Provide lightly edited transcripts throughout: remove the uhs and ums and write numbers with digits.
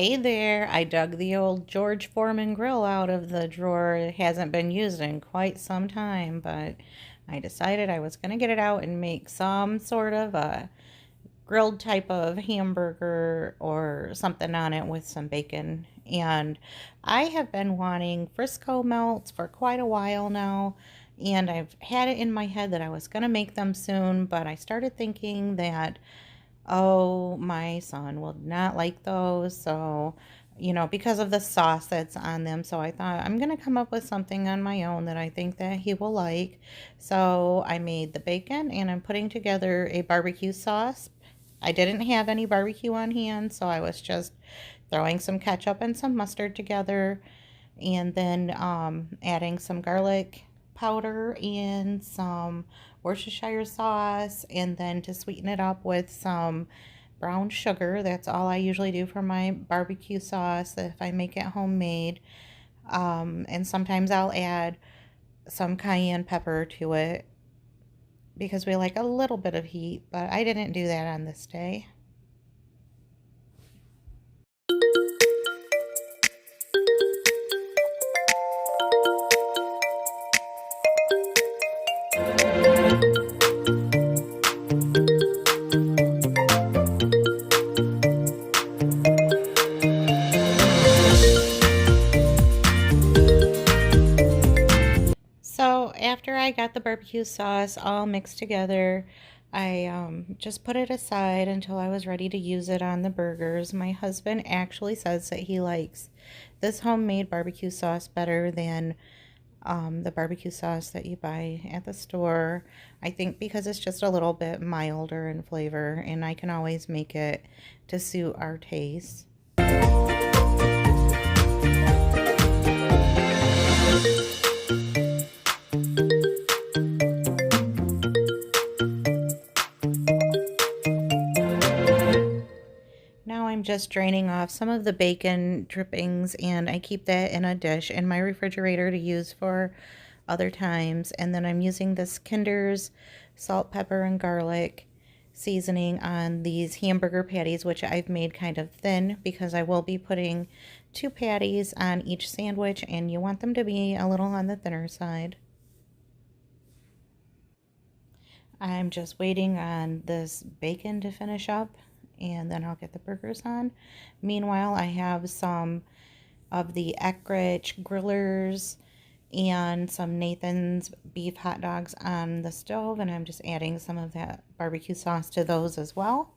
Hey there, I dug the old George Foreman grill out of the drawer. It hasn't been used in quite some time, but I decided I was going to get it out and make some sort of a grilled type of hamburger or something on it with some bacon. And I have been wanting Frisco melts for quite a while now, and I've had it in my head that I was going to make them soon, but I started thinking that oh, my son will not like those. So, because of the sauce that's on them. So I thought I'm going to come up with something on my own that I think that he will like. So I made the bacon and I'm putting together a barbecue sauce. I didn't have any barbecue on hand, so I was just throwing some ketchup and some mustard together and then adding some garlic powder and some Worcestershire sauce, and then to sweeten it up with some brown sugar. That's all I usually do for my barbecue sauce if I make it homemade. And sometimes I'll add some cayenne pepper to it because we like a little bit of heat, but I didn't do that on this day. So after I got the barbecue sauce all mixed together, I just put it aside until I was ready to use it on the burgers. My husband actually says that he likes this homemade barbecue sauce better than the barbecue sauce that you buy at the store. I think because it's just a little bit milder in flavor, and I can always make it to suit our taste. Now I'm just draining off some of the bacon drippings, and I keep that in a dish in my refrigerator to use for other times. And then I'm using this Kinder's salt, pepper, and garlic seasoning on these hamburger patties, which I've made kind of thin because I will be putting 2 patties on each sandwich, and you want them to be a little on the thinner side. I'm just waiting on this bacon to finish up, and then I'll get the burgers on. Meanwhile, I have some of the Eckrich grillers and some Nathan's beef hot dogs on the stove, and I'm just adding some of that barbecue sauce to those as well.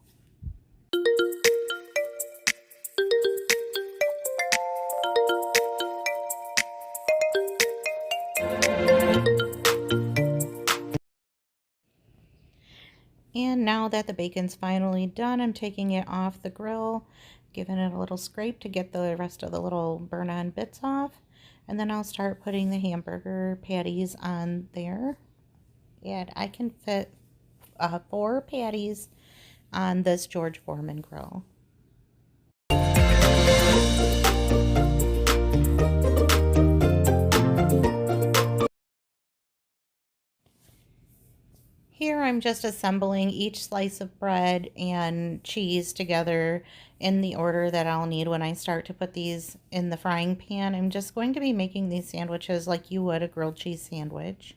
And now that the bacon's finally done, I'm taking it off the grill, giving it a little scrape to get the rest of the little burn-on bits off. And then I'll start putting the hamburger patties on there. And I can fit 4 patties on this George Foreman grill. Here I'm just assembling each slice of bread and cheese together in the order that I'll need when I start to put these in the frying pan. I'm just going to be making these sandwiches like you would a grilled cheese sandwich.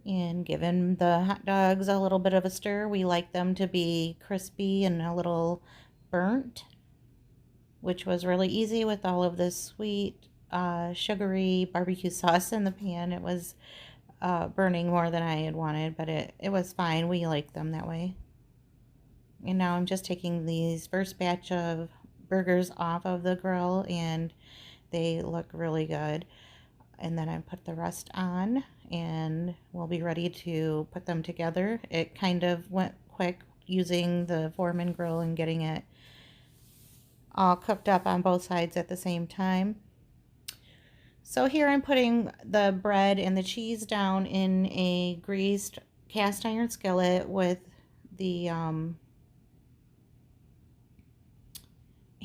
And giving the hot dogs a little bit of a stir. We like them to be crispy and a little burnt, which was really easy with all of this sweet, sugary barbecue sauce in the pan. It was burning more than I had wanted, but it was fine. We like them that way. And now I'm just taking these first batch of burgers off of the grill, and they look really good. And then I put the rest on, and we'll be ready to put them together. It kind of went quick using the Foreman grill and getting it all cooked up on both sides at the same time. So here I'm putting the bread and the cheese down in a greased cast iron skillet with the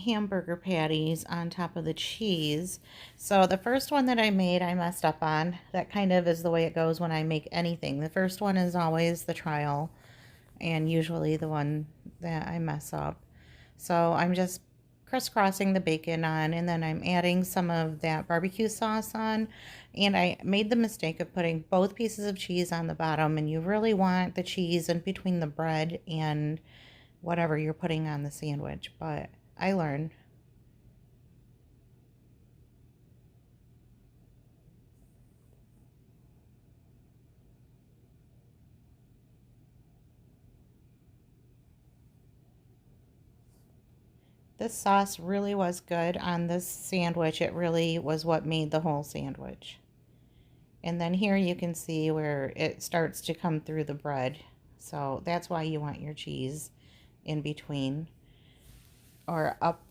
hamburger patties on top of the cheese. So the first one that I made, I messed up on. That kind of is the way it goes when I make anything. The first one is always the trial. and usually the one that I mess up. So I'm just crisscrossing the bacon on, and then I'm adding some of that barbecue sauce on. And I made the mistake of putting both pieces of cheese on the bottom, and you really want the cheese in between the bread and whatever you're putting on the sandwich, but I learned. This sauce really was good on this sandwich. It really was what made the whole sandwich. And then here you can see where it starts to come through the bread. So that's why you want your cheese in between or up,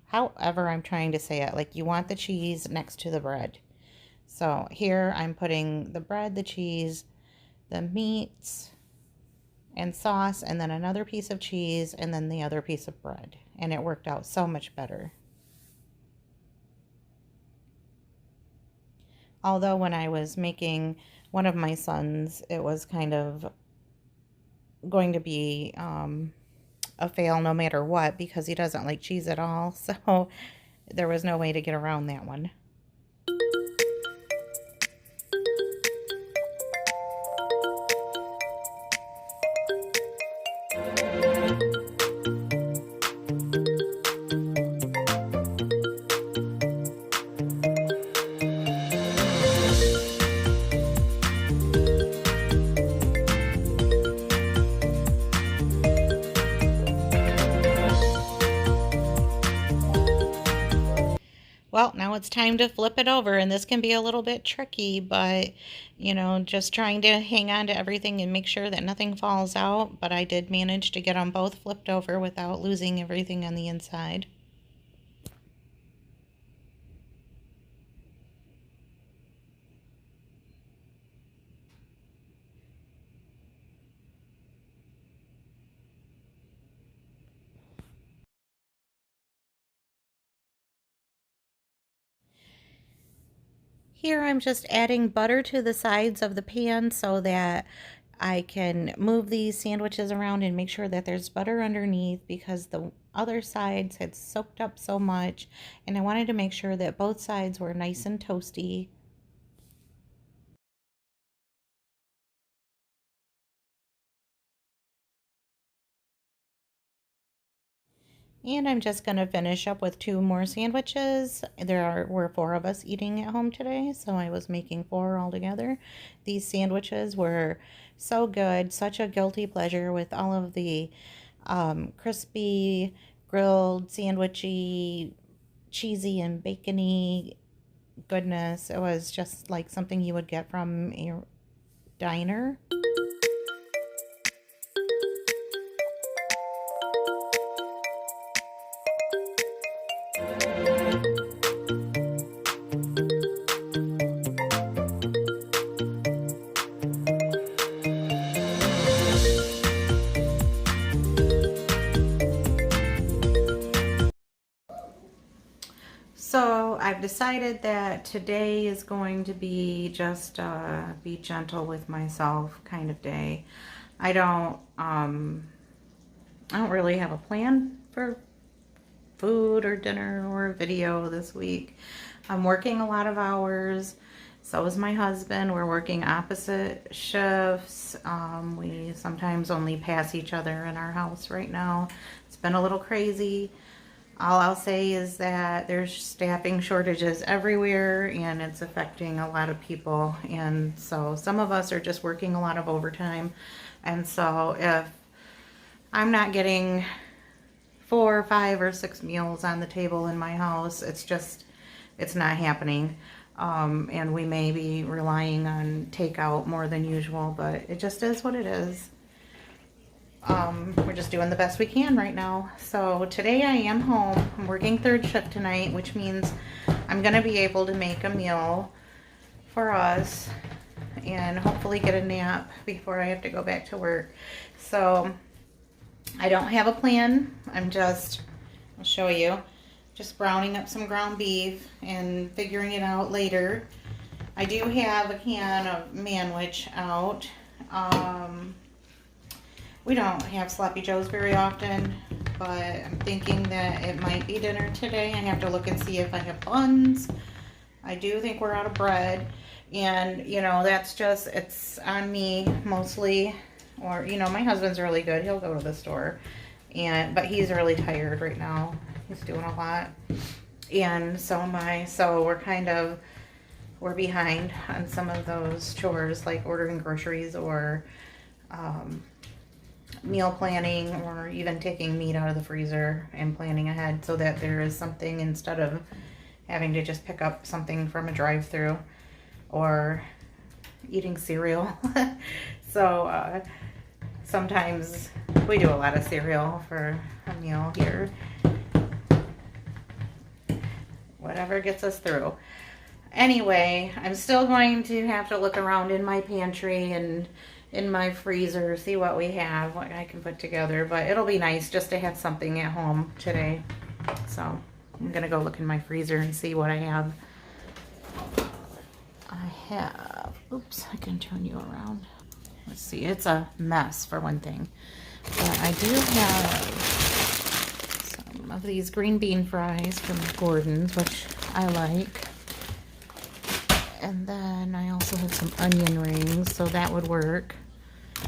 however I'm trying to say it. Like you want the cheese next to the bread. So here I'm putting the bread, the cheese, the meats, and sauce, and then another piece of cheese, and then the other piece of bread. And it worked out so much better. Although when I was making one of my sons, it was kind of going to be a fail no matter what because he doesn't like cheese at all. So there was no way to get around that one. Well, now it's time to flip it over, and this can be a little bit tricky, but just trying to hang on to everything and make sure that nothing falls out. But I did manage to get them both flipped over without losing everything on the inside. Here I'm just adding butter to the sides of the pan so that I can move these sandwiches around and make sure that there's butter underneath because the other sides had soaked up so much, and I wanted to make sure that both sides were nice and toasty. And I'm just going to finish up with 2 more sandwiches. Were 4 of us eating at home today, so I was making 4 altogether. These sandwiches were so good, such a guilty pleasure with all of the crispy, grilled, sandwichy, cheesy, and bacony goodness. It was just like something you would get from a diner. So I've decided that today is going to be just be gentle with myself kind of day. I don't really have a plan for food or dinner or video this week. I'm working a lot of hours. So is my husband. We're working opposite shifts. We sometimes only pass each other in our house right now. It's been a little crazy. All I'll say is that there's staffing shortages everywhere and it's affecting a lot of people. And so some of us are just working a lot of overtime. And so if I'm not getting 4 or 5 or 6 meals on the table in my house, it's not happening. And we may be relying on takeout more than usual, but it just is what it is. We're just doing the best we can right now. So today I am home. I'm working 3rd shift tonight, which means I'm going to be able to make a meal for us and hopefully get a nap before I have to go back to work. So I don't have a plan. I'll show you, just browning up some ground beef and figuring it out later. I do have a can of Manwich out. We don't have Sloppy Joes very often, but I'm thinking that it might be dinner today. I have to look and see if I have buns. I do think we're out of bread. And, you know, that's just, it's on me mostly. Or, you know, my husband's really good. He'll go to the store. But he's really tired right now. He's doing a lot. And so am I. So we're behind on some of those chores, like ordering groceries or meal planning, or even taking meat out of the freezer and planning ahead so that there is something instead of having to just pick up something from a drive-through or eating cereal. So sometimes we do a lot of cereal for a meal here. Whatever gets us through. Anyway, I'm still going to have to look around in my pantry and in my freezer, see what we have, what I can put together. But it'll be nice just to have something at home today. So I'm gonna go look in my freezer and see what I have. Oops, I can turn you around. Let's see, it's a mess for one thing. But I do have some of these green bean fries from Gordon's, which I like. And then I also have some onion rings, so that would work.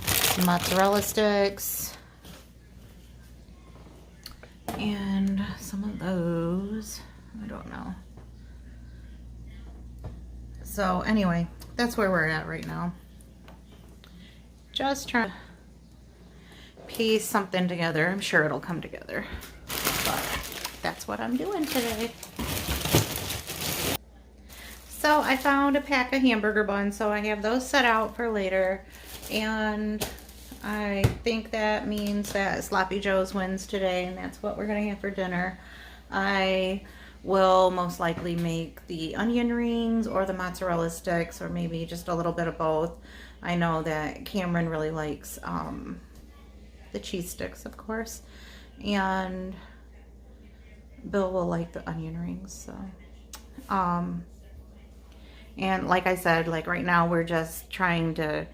Some mozzarella sticks. And some of those. I don't know. So anyway, that's where we're at right now. Just trying to piece something together. I'm sure it'll come together. But that's what I'm doing today. So I found a pack of hamburger buns, so I have those set out for later. And I think that means that Sloppy Joe's wins today, and that's what we're gonna have for dinner. I will most likely make the onion rings or the mozzarella sticks, or maybe just a little bit of both. I know that Cameron really likes the cheese sticks, of course, and Bill will like the onion rings. So and like I said, like right now we're just trying to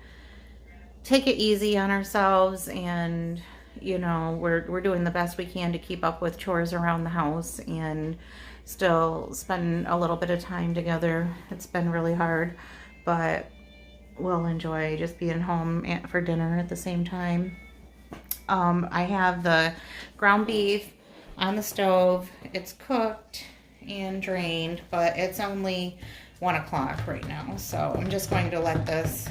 take it easy on ourselves, and you know, we're doing the best we can to keep up with chores around the house and still spend a little bit of time together. It's been really hard, but we'll enjoy just being home for dinner at the same time. I have the ground beef on the stove. It's cooked and drained, but it's only 1 o'clock right now, so I'm just going to let this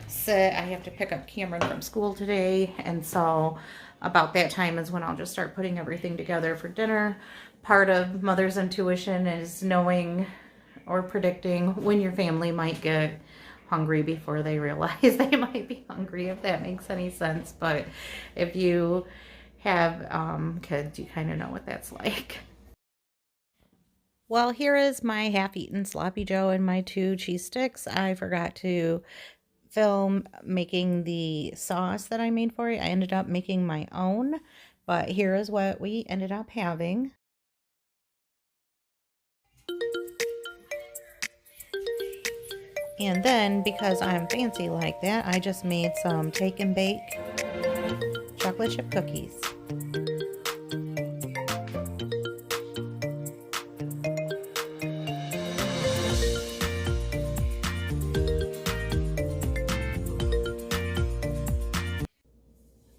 sit. I have to pick up Cameron from school today, and so about that time is when I'll just start putting everything together for dinner. Part of mother's intuition is knowing or predicting when your family might get hungry before they realize they might be hungry, if that makes any sense. But if you have kids, you kind of know what that's like. Well, here is my half-eaten Sloppy Joe and my 2 cheese sticks. I forgot to film making the sauce that I made for it. I ended up making my own, but here is what we ended up having. And then, because I'm fancy like that, I just made some take and bake chocolate chip cookies.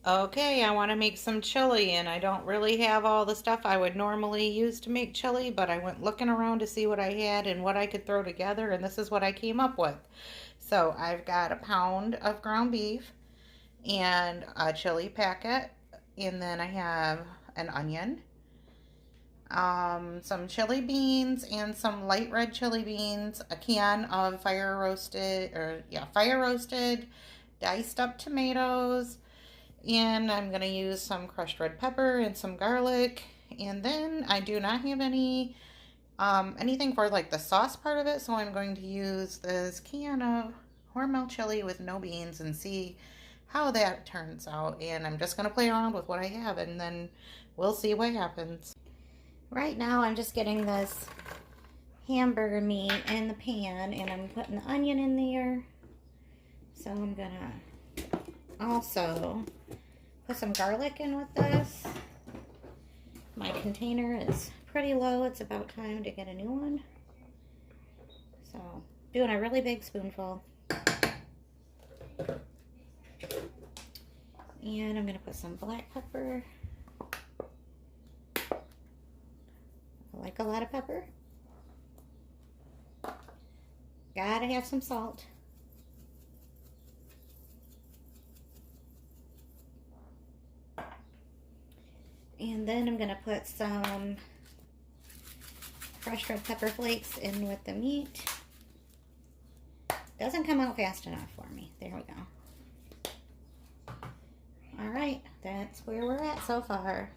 Okay, I want to make some chili, and I don't really have all the stuff I would normally use to make chili, but I went looking around to see what I had and what I could throw together, and this is what I came up with. So I've got a pound of ground beef and a chili packet, and then I have an onion, some chili beans and some light red chili beans, a can of fire roasted diced up tomatoes, and I'm going to use some crushed red pepper and some garlic. And then I do not have any anything for like the sauce part of it, so I'm going to use this can of Hormel chili with no beans and see how that turns out. And I'm just going to play around with what I have, and then we'll see what happens. Right now I'm just getting this hamburger meat in the pan, and I'm putting the onion in there. So I'm gonna also put some garlic in with this. My container is pretty low. It's about time to get a new one. So, doing a really big spoonful. And I'm going to put some black pepper. I like a lot of pepper. Gotta have some salt. And then I'm going to put some crushed red pepper flakes in with the meat. Doesn't come out fast enough for me. There we go. All right, that's where we're at so far.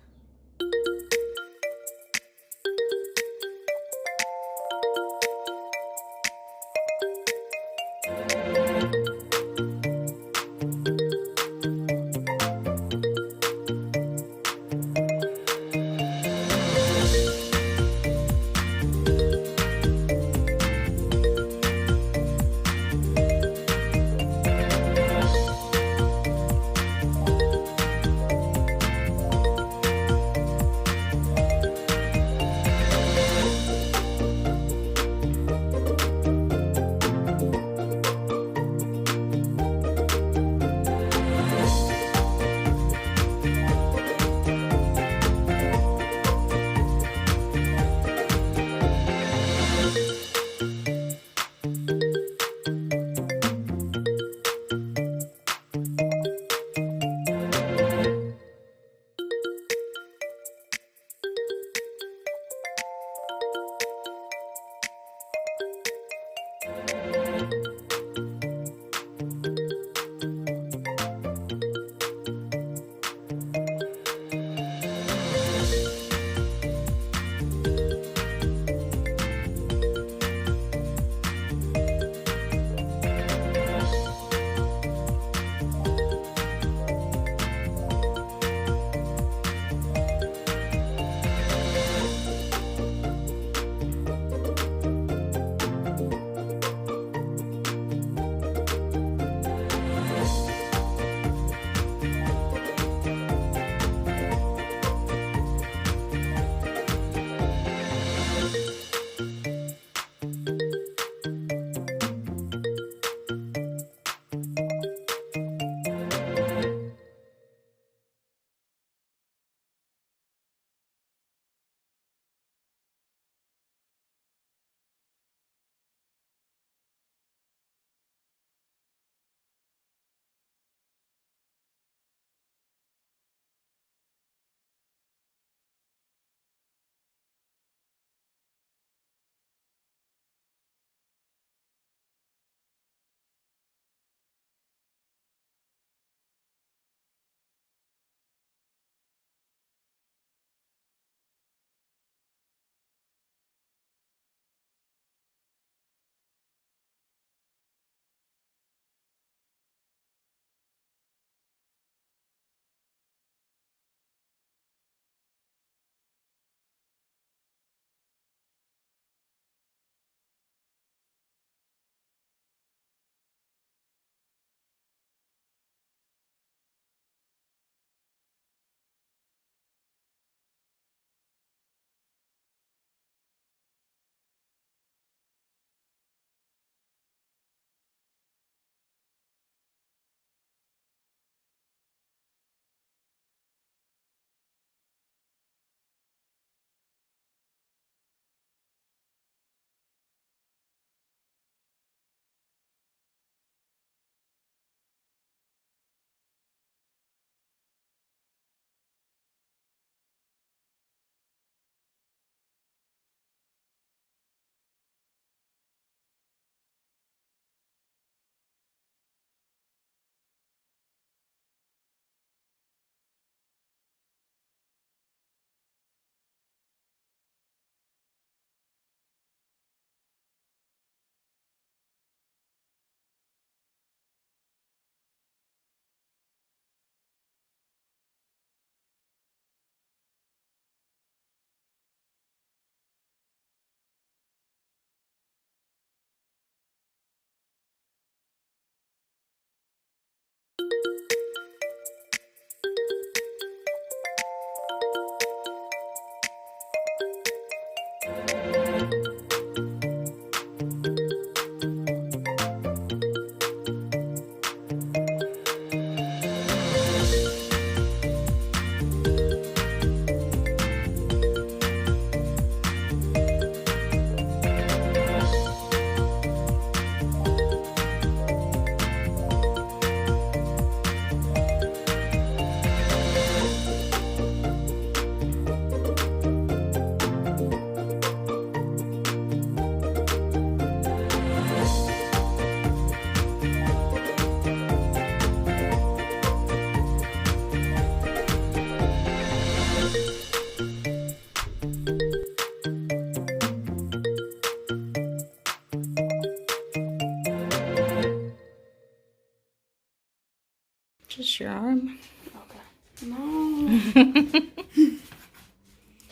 It's your arm. Okay. No.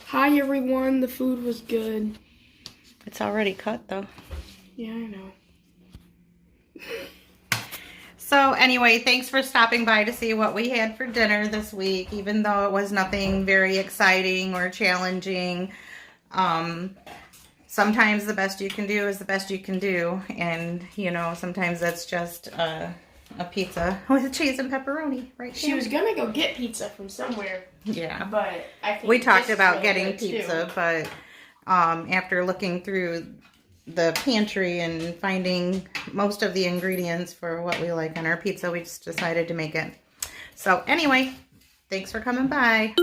Hi, everyone. The food was good. It's already cut, though. Yeah, I know. So anyway, thanks for stopping by to see what we had for dinner this week, even though it was nothing very exciting or challenging. Sometimes the best you can do is the best you can do. And, you know, sometimes that's just a pizza with cheese and pepperoni, right? She was going to go get pizza from somewhere. Yeah. But I think we talked this about is getting good, pizza, too. but after looking through the pantry and finding most of the ingredients for what we like on our pizza, we just decided to make it. So anyway, thanks for coming by.